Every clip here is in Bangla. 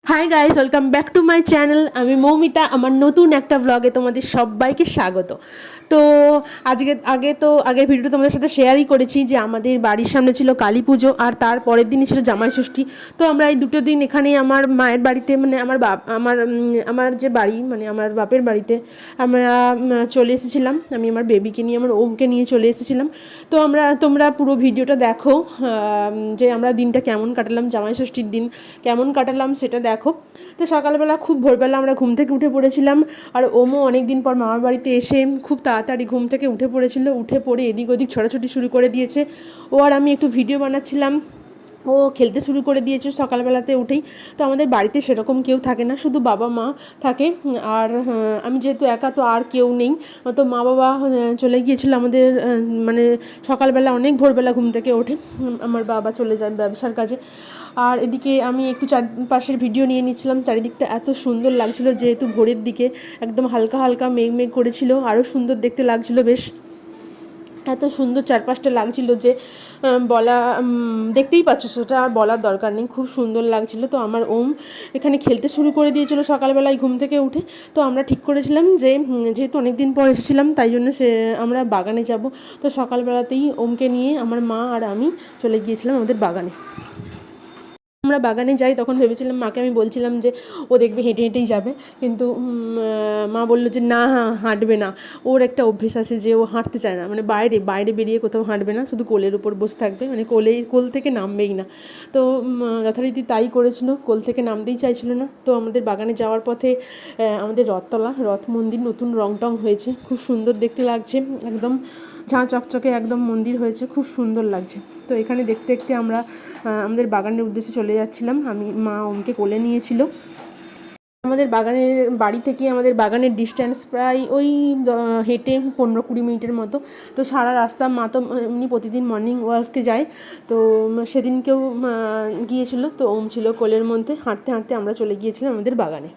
Hi guys, welcome back to my channel. আমি মৌমিতা। আমার নতুন একটা ব্লগে তোমাদের সবাইকে স্বাগত। তো আগের ভিডিওটা তোমাদের সাথে শেয়ারই করেছি যে আমাদের বাড়ির সামনে ছিল কালী পুজো, আর তার পরের দিনই ছিল জামাই ষষ্ঠী। তো আমরা এই দুটো দিন এখানে আমার মায়ের বাড়িতে, মানে আমার যে বাড়ি, মানে আমার বাপের বাড়িতে আমরা চলে এসেছিলাম। আমি আমার বেবিকে নিয়ে, আমার ওমকে নিয়ে চলে এসেছিলাম। তো তোমরা পুরো ভিডিওটা দেখো, যে আমরা দিনটা কেমন কাটালাম, জামাই ষষ্ঠীর দিন কেমন কাটালাম সেটা দেখো। তো সকালবেলা খুব ভোরবেলা আমরা ঘুম থেকে উঠে পড়েছিলাম, আর ওমও অনেক দিন পর মামার বাড়িতে এসে খুব তাড়াতাড়ি ঘুম থেকে উঠে পড়েছিল। উঠে পড়ে এদিক ওদিক ছোটাছুটি শুরু করে দিয়েছে। ও আর আমি একটু ভিডিও বানাচ্ছিলাম, ও খেলতে শুরু করে দিয়েছে সকালবেলাতে উঠেই। তো আমাদের বাড়িতে সেরকম কেউ থাকে না, শুধু বাবা মা থাকে। আর আমি যেহেতু একা, তো আর কেউ নেই। তো মা বাবা চলে গিয়েছিল আমাদের, মানে সকালবেলা অনেক ভোরবেলা ঘুম থেকে ওঠে আমার বাবা চলে যায় ব্যবসার কাজে। আর এদিকে আমি একটু চারপাশের ভিডিও নিয়ে নিচ্ছিলাম। চারিদিকটা এত সুন্দর লাগছিল, যেহেতু ভোরের দিকে একদম হালকা হালকা মেঘ মেঘ করেছিল, আরও সুন্দর দেখতে লাগছিল। বেশ এত সুন্দর চারপাশটা লাগছিল যে দেখতেই পাচ্ছ, সেটা আর বলার দরকার নেই, খুব সুন্দর লাগছিল। তো আমার ওম এখানে খেলতে শুরু করে দিয়েছিল সকালবেলায় ঘুম থেকে উঠে। তো আমরা ঠিক করেছিলাম যে যেহেতু অনেক দিন পর এসেছিলাম, তাই জন্য আমরা বাগানে যাব। তো সকালবেলাতেই ওমকে নিয়ে আমার মা আর আমি চলে গিয়েছিলাম আমাদের বাগানে। আমরা বাগানে যাই, তখন ভেবেছিলাম, মাকে আমি বলছিলাম যে ও দেখবে হেঁটে হেঁটেই যাবে, কিন্তু মা বললো যে না, হাঁটবে না। ওর একটা অভ্যেস আছে যে ও হাঁটতে চায় না, মানে বাইরে বাইরে বেরিয়ে কোথাও হাঁটবে না, শুধু কোলের উপর বসে থাকবে, মানে কোল থেকে নামবেই না। তো যথারীতি তাই করেছিল, কোল থেকে নামতেই চাইছিল না। তো আমাদের বাগানে যাওয়ার পথে আমাদের রথ মন্দির নতুন রং টং হয়েছে, খুব সুন্দর দেখতে লাগছে, একদম ঝাঁ চকচকে একদম মন্দির হয়েছে, খুব সুন্দর লাগছে। তো এখানে দেখতে দেখতে আমরা আমাদের বাগানের উদ্দেশ্যে চলে যাচ্ছিলাম। মা ওমকে কোলে নিয়েছিল। আমাদের বাড়ি থেকে আমাদের বাগানের ডিস্ট্যান্স প্রায় ওই হেঁটে 15-20 মিনিটের মতো। তো সারা রাস্তা মা তো এমনি প্রতিদিন মর্নিং ওয়ার্কে যায়। তো সেদিনকেও গিয়েছিল, তো ওম ছিল কোলের মধ্যে। হাঁটতে হাঁটতে আমরা চলে গিয়েছিলাম আমাদের বাগানে।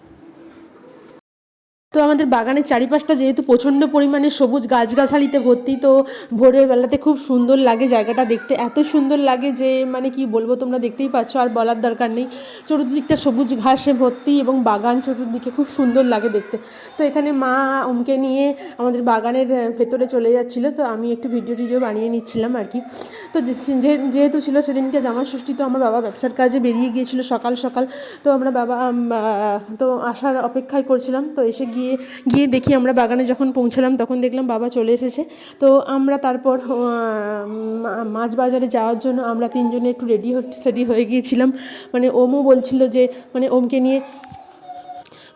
তো আমাদের বাগানের চারিপাশটা যেহেতু প্রচণ্ড পরিমাণে সবুজ গাছগাছালিতে ভর্তি, তো ভোরের বেলাতে খুব সুন্দর লাগে জায়গাটা দেখতে, এত সুন্দর লাগে যে মানে কি বলবো, তোমরা দেখতেই পাচ্ছ, আর বলার দরকার নেই। চতুর্দিকটা সবুজ ঘাসে ভর্তি এবং বাগান চতুর্দিকে, খুব সুন্দর লাগে দেখতে। তো এখানে মা ওমকে নিয়ে আমাদের বাগানের ভেতরে চলে যাচ্ছিলো, তো আমি একটু ভিডিও বানিয়ে নিচ্ছিলাম আর কি। তো যেহেতু ছিল সেদিনকে জামাই ষষ্ঠী, তো আমার বাবা ব্যবসার কাজে বেরিয়ে গিয়েছিলো সকাল সকাল। তো আমরা তো আসার অপেক্ষায় করছিলাম। তো এসে গিয়ে দেখি, আমরা বাগানে যখন পৌঁছালাম তখন দেখলাম বাবা চলে এসেছে। তো আমরা তারপর মাছ বাজারে যাওয়ার জন্য আমরা তিনজনে একটু সেডি হয়ে গিয়েছিলাম। মানে ওমও বলছিল যে, মানে ওমকে নিয়ে,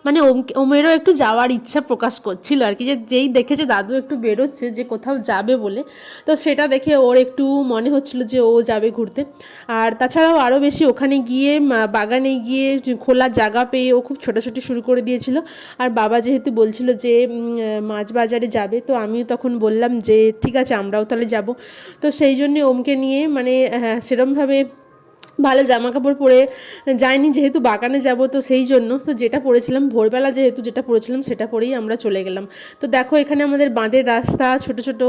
মানে ওমেরও একটু যাওয়ার ইচ্ছা প্রকাশ করছিল আর কি, যে যেই দেখেছে দাদু একটু বেরোচ্ছে যে কোথাও যাবে বলে, তো সেটা দেখে ওর একটু মনে হচ্ছিল যে ও যাবে ঘুরতে। আর তাছাড়াও আরও বেশি ওখানে গিয়ে, বাগানে গিয়ে খোলা জায়গা পেয়ে ও খুব ছোটাছুটি শুরু করে দিয়েছিল। আর বাবা যেহেতু বলছিল যে মাছ বাজারে যাবে, তো আমিও তখন বললাম যে ঠিক আছে, আমরাও তাহলে যাব। তো সেই জন্যে ওমকে নিয়ে, মানে সেরমভাবে ভালো জামা কাপড় পরে যাইনি, যেহেতু বাগানে যাব, তো সেই জন্য তো যেটা পরেছিলাম ভোরবেলা, যেটা পরেছিলাম সেটা পরেই আমরা চলে গেলাম। তো দেখো, এখানে আমাদের বাঁধের রাস্তা, ছোট ছোট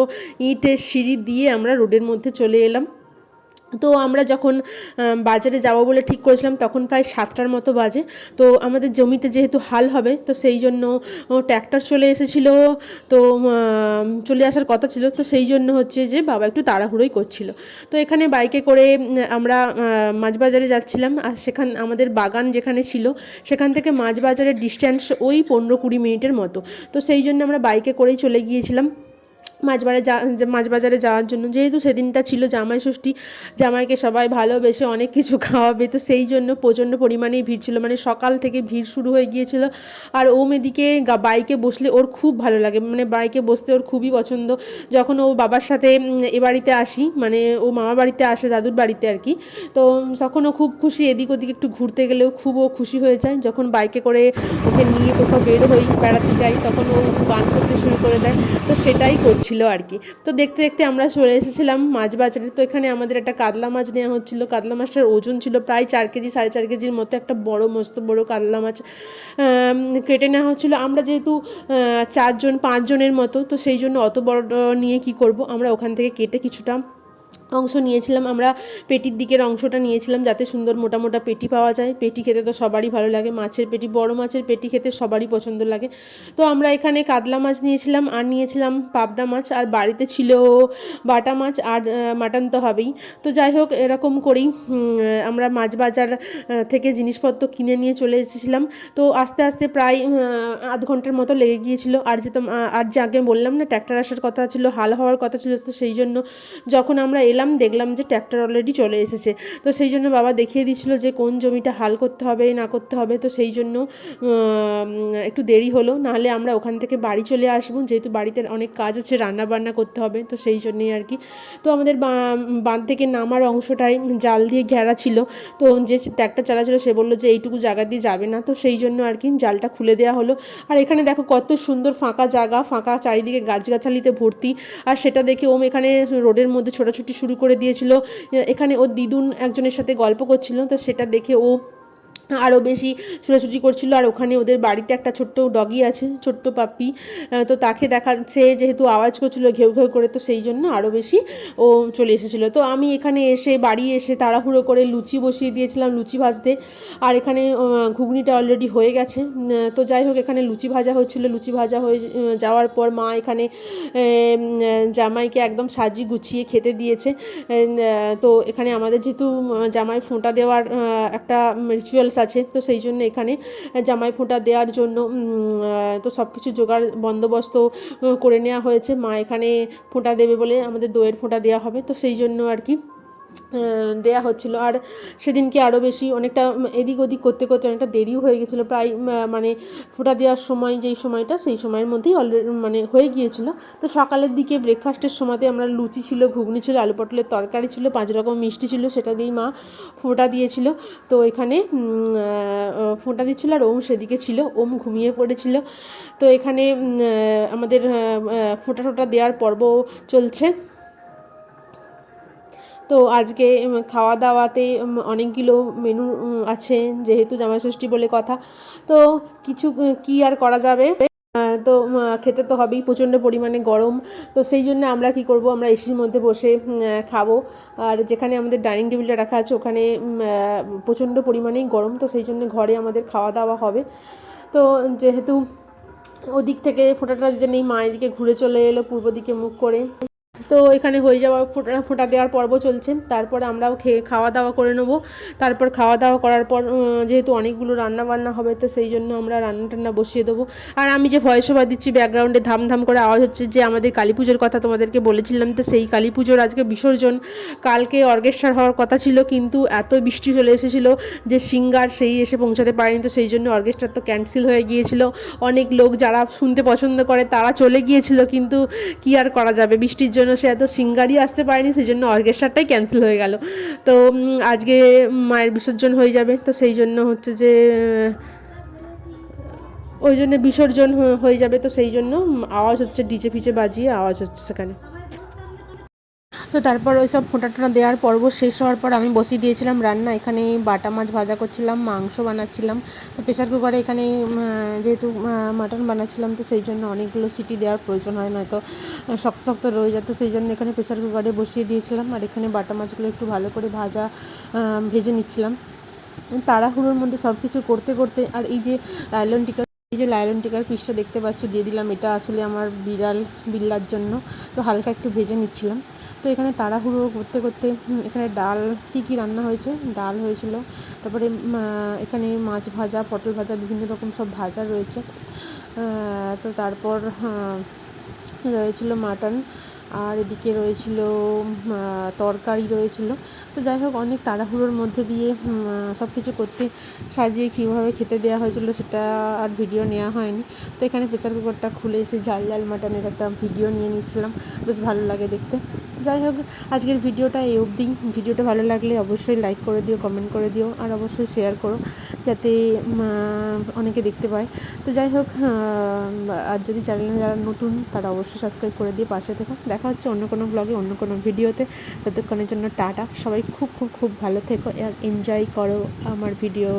ইটের সিঁড়ি দিয়ে আমরা রোডের মধ্যে চলে এলাম। তো আমরা যখন বাজারে যাব বলে ঠিক করেছিলাম, তখন প্রায় 7টার মতো বাজে। তো আমাদের জমিতে যেহেতু হাল হবে, তো সেই জন্য ট্র্যাক্টর চলে এসেছিলো। তো চলে আসার কথা ছিল, তো সেই জন্য হচ্ছে যে বাবা একটু তাড়াহুড়োই করছিল। তো এখানে বাইকে করে আমরা মাছ বাজারে যাচ্ছিলাম। আর আমাদের বাগান যেখানে ছিল, সেখান থেকে মাছ বাজারের ডিস্ট্যান্স ওই 15-20 মিনিটের মতো। তো সেই জন্য আমরা বাইকে করেই চলে গিয়েছিলাম মাছ বাজারে যাওয়ার জন্য। যেহেতু সেদিনটা ছিল জামাই ষষ্ঠী, জামাইকে সবাই ভালোবেসে অনেক কিছু খাওয়াবে, তো সেই জন্য প্রচণ্ড পরিমাণেই ভিড় ছিল, মানে সকাল থেকে ভিড় শুরু হয়ে গিয়েছিল। আর ওম এদিকে বাইকে বসলে ওর খুব ভালো লাগে, মানে বাইকে বসতে ওর খুবই পছন্দ। যখন ও বাবার সাথে এ বাড়িতে আসি, মানে ও মামার বাড়িতে আসে, দাদুর বাড়িতে আর কি, তো তখন ও খুব খুশি। এদিক ওদিক একটু ঘুরতে গেলেও খুব ও খুশি হয়ে যায়। যখন বাইকে করে ওকে নিয়ে কোথাও বেড়াতে যাই, তখন ও গান করতে শুরু করে দেয়। তো সেটাই করছিল আর কি। তো দেখতে দেখতে আমরা চলে এসেছিলাম মাছ বাজারে। তো এখানে আমাদের একটা কাতলা মাছ নেওয়া হচ্ছিলো। কাতলা মাছটার ওজন ছিল প্রায় 4 কেজি, 4.5 কেজির মতো, একটা বড়, মস্ত বড় কাতলা মাছ কেটে নেওয়া হচ্ছিলো। আমরা যেহেতু 4-5 জনের মতো, তো সেই জন্য অত বড় নিয়ে কি করব, আমরা ওখান থেকে কেটে কিছুটা অংশ নিয়েছিলাম আমরা, পেটির দিকের অংশটা নিয়েছিলাম যাতে সুন্দর মোটা মোটা পেটি পাওয়া যায়। পেটি খেতে তো সবারই ভালো লাগে, মাছের পেটি, বড় মাছের পেটি খেতে সবারই পছন্দ লাগে। তো আমরা এখানে কাতলা মাছ নিয়েছিলাম, আর নিয়েছিলাম পাবদা মাছ, আর বাড়িতে ছিল বাটা মাছ, আর মাটন তো হবেই। তো যাই হোক, এরকম করেই আমরা মাছ বাজার থেকে জিনিসপত্র কিনে নিয়ে চলে এসেছিলাম। তো আস্তে আস্তে প্রায় আধ ঘন্টার মতো লেগে গিয়েছিল। আর যে আগে বললাম না ট্র্যাক্টর আসার কথা ছিল, হাল হওয়ার কথা ছিল, তো সেই জন্য যখন আমরা এলাম দেখলাম যে ট্র্যাক্টর অলরেডি চলে এসেছে। তো সেই জন্য বাবা দেখিয়ে দিচ্ছিল যে কোন জমিটা হাল করতে হবে না করতে হবে। তো সেই জন্য একটু দেরি হলো, নাহলে আমরা ওখান থেকে বাড়ি চলে আসবো, যেহেতু বাড়িতে অনেক কাজ আছে, রান্না বান্না করতে হবে। তো সেই জন্যেই আর কি। তো আমাদের বাঁধ থেকে নামার অংশটায় জাল দিয়ে ঘেরা ছিল। তো যে ট্র্যাক্টর চালাচ্ছিল সে বললো যে এইটুকু জায়গা দিয়ে যাবে না। তো সেই জন্য আর কি জালটা খুলে দেওয়া হলো। আর এখানে দেখো কত সুন্দর ফাঁকা জায়গা, ফাঁকা চারিদিকে গাছগাছালিতে ভর্তি। আর সেটা দেখে ওম এখানে রোডের মধ্যে ছোটাছুটি শুরু করে দিয়েছিল। এখানে ওর দিদুন একজনের সাথে গল্প করছিল, তো সেটা দেখে ও আরও বেশি ছোটাছুটি করছিল। আর ওখানে ওদের বাড়িতে একটা ছোট্ট ডগি আছে, ছোট্ট পাপ্পি, তো তাকে দেখাচ্ছে, যেহেতু আওয়াজ করছিল ঘেউ ঘেউ করে, তো সেই জন্য আরও বেশি ও চলে এসেছিলো। তো আমি এখানে বাড়ি এসে তাড়াহুড়ো করে লুচি বসিয়ে দিয়েছিলাম, লুচি ভাজতে। আর এখানে ঘুগনিটা অলরেডি হয়ে গেছে। তো যাই হোক, এখানে লুচি ভাজা হচ্ছিলো। লুচি ভাজা হয়ে যাওয়ার পর মা এখানে জামাইকে একদম সাজিয়ে গুছিয়ে খেতে দিয়েছে। তো এখানে আমাদের যেহেতু জামাই ফোঁটা দেওয়ার একটা রিচুয়ালস আছে, তো সেই জন্য এখানে জামাই ফোঁটা দেওয়ার জন্য তো সব কিছু জোগাড় বন্দোবস্ত করে নেওয়া হয়েছে। মা এখানে ফোঁটা দেবে বলে আমাদের দইয়ের ফোঁটা দেওয়া হবে, তো সেই জন্য আর কি দেয়া হচ্ছিল। আর সেদিনকে আরও বেশি অনেকটা এদিক ওদিক করতে করতে অনেকটা দেরিও হয়ে গেছিলো, প্রায় মানে ফোঁটা দেওয়ার সময় যেই সময়টা, সেই সময়ের মধ্যেই অলরেডি মানে হয়ে গিয়েছিলো। তো সকালের দিকে ব্রেকফাস্টের সময়তে আমরা লুচি ছিল, ঘুগনি ছিল, আলু পটলের তরকারি ছিল, 5 রকম মিষ্টি ছিল, সেটা দিয়েই মা ফোঁটা দিয়েছিল। তো এখানে ফোঁটা দিচ্ছিলো, আর ওম সেদিকে ছিল, ওম ঘুমিয়ে পড়েছিল। তো এখানে আমাদের ফোঁটা টোটা দেওয়ার পর্ব চলছে। তো আজকে খাওয়া দাওয়াতে অনেকগুলো মেনু আছে, যেহেতু জামাইষষ্ঠী বলে কথা। তো কিছু কি আর করা যাবে, তো খেতে তো হবেই, প্রচণ্ড পরিমাণে গরম। তো সেই জন্য আমরা কি করব, আমরা এসির মধ্যে বসে খাবো। আর যেখানে আমাদের ডাইনিং টেবিলটা রাখা আছে ওখানে প্রচণ্ড পরিমাণেই গরম, তো সেই জন্য ঘরে আমাদের খাওয়া দাওয়া হবে। তো যেহেতু ওদিক থেকে ফোঁটাটা দিতে নেই, মা এদিকে ঘুরে চলে এলো পূর্ব দিকে মুখ করে। তো এখানে হয়ে যাওয়া ফোঁটা দেওয়ার পর্ব চলছে। তারপর আমরাও খাওয়া দাওয়া করে নেবো। তারপর খাওয়া দাওয়া করার পর যেহেতু অনেকগুলো রান্না বান্না হবে, তো সেই জন্য আমরা রান্না টান্না বসিয়ে দেবো। আর আমি যে ভয়েস ওভার দিচ্ছি, ব্যাকগ্রাউন্ডে ধাম ধাম করে আওয়াজ হচ্ছে, যে আমাদের কালী পুজোর কথা তোমাদেরকে বলেছিলাম। তো সেই কালী পুজোর আজকে বিসর্জন, কালকে অর্কেস্ট্রার হওয়ার কথা ছিল, কিন্তু এত বৃষ্টি চলে এসেছিলো যে সিঙ্গার সেই এসে পৌঁছাতে পারেনি। তো সেই জন্য অর্কেস্ট্রা তো ক্যান্সেল হয়ে গিয়েছিল। অনেক লোক যারা শুনতে পছন্দ করে তারা চলে গিয়েছিল, কিন্তু কি আর করা যাবে, বৃষ্টির জন্য সে এত সিঙ্গারই আসতে পারেনি, সেই জন্য অর্কেস্ট্রাটাই ক্যান্সেল হয়ে গেল। তো আজকে মায়ের বিসর্জন হয়ে যাবে, তো সেই জন্য হচ্ছে যে ওই জন্য বিসর্জন হয়ে যাবে, তো সেই জন্য আওয়াজ হচ্ছে, ডিজে ফিজে বাজিয়ে আওয়াজ হচ্ছে সেখানে। তো তারপর ওই সব ফোঁটা টোটা দেওয়ার পর্ব শেষ হওয়ার পর আমি বসিয়ে দিয়েছিলাম রান্না। এখানে বাটা মাছ ভাজা করছিলাম, মাংস বানাচ্ছিলাম। তো প্রেসার কুকারে এখানে যেহেতু মাটন বানাচ্ছিলাম, তো সেই জন্য অনেকগুলো সিটি দেওয়ার প্রয়োজন হয়, নয়তো শক্ত শক্ত রয়ে যেত, সেই জন্য এখানে প্রেসার কুকারে বসিয়ে দিয়েছিলাম। আর এখানে বাটা মাছগুলো একটু ভালো করে ভেজে নিচ্ছিলাম তাড়াহুড়োর মধ্যে সব কিছু করতে করতে। আর এই যে লাইলন টিকার পিসটা দেখতে পাচ্ছ দিয়ে দিলাম, এটা আসলে আমার বিল্লার জন্য, তো হালকা একটু ভেজে নিচ্ছিলাম। তো এখানে তাড়াহুড়ো করতে করতে এখানে ডাল কী রান্না হয়েছে, ডাল হয়েছিল, তারপরে এখানে মাছ ভাজা, পটল ভাজা, বিভিন্ন রকম সব ভাজা রয়েছে। তো তারপর রয়েছিল মাটন, আর এদিকে রয়েছিল তরকারি রয়েছিল। তো যাই হোক, অনেক তাড়াহুড়োর মধ্যে দিয়ে সব কিছু করতে সাজিয়ে কীভাবে খেতে দেওয়া হয়েছিল সেটা আর ভিডিও নেওয়া হয়নি। তো এখানে প্রেসার কুকারটা খুলে এসে ঝাল মাটনের একটা ভিডিও নিয়ে নিচ্ছিলাম, বেশ ভালো লাগে দেখতে। যাই হোক, আজকের ভিডিওটা এই অবধি। ভিডিওটা ভালো লাগলে অবশ্যই লাইক করে দিও, কমেন্ট করে দিও, আর অবশ্যই শেয়ার করো যাতে অনেকে দেখতে পায়। তো যাই হোক, আর যদি চ্যানেলে যারা নতুন তারা অবশ্যই সাবস্ক্রাইব করে দিয়ে পাশে থেকো। দেখা হচ্ছে অন্য কোনো ব্লগে, অন্য কোনো ভিডিওতে। ততক্ষণের জন্য টাটা। সবাই খুব খুব খুব ভালো থেকো আর এনজয় করো আমার ভিডিও।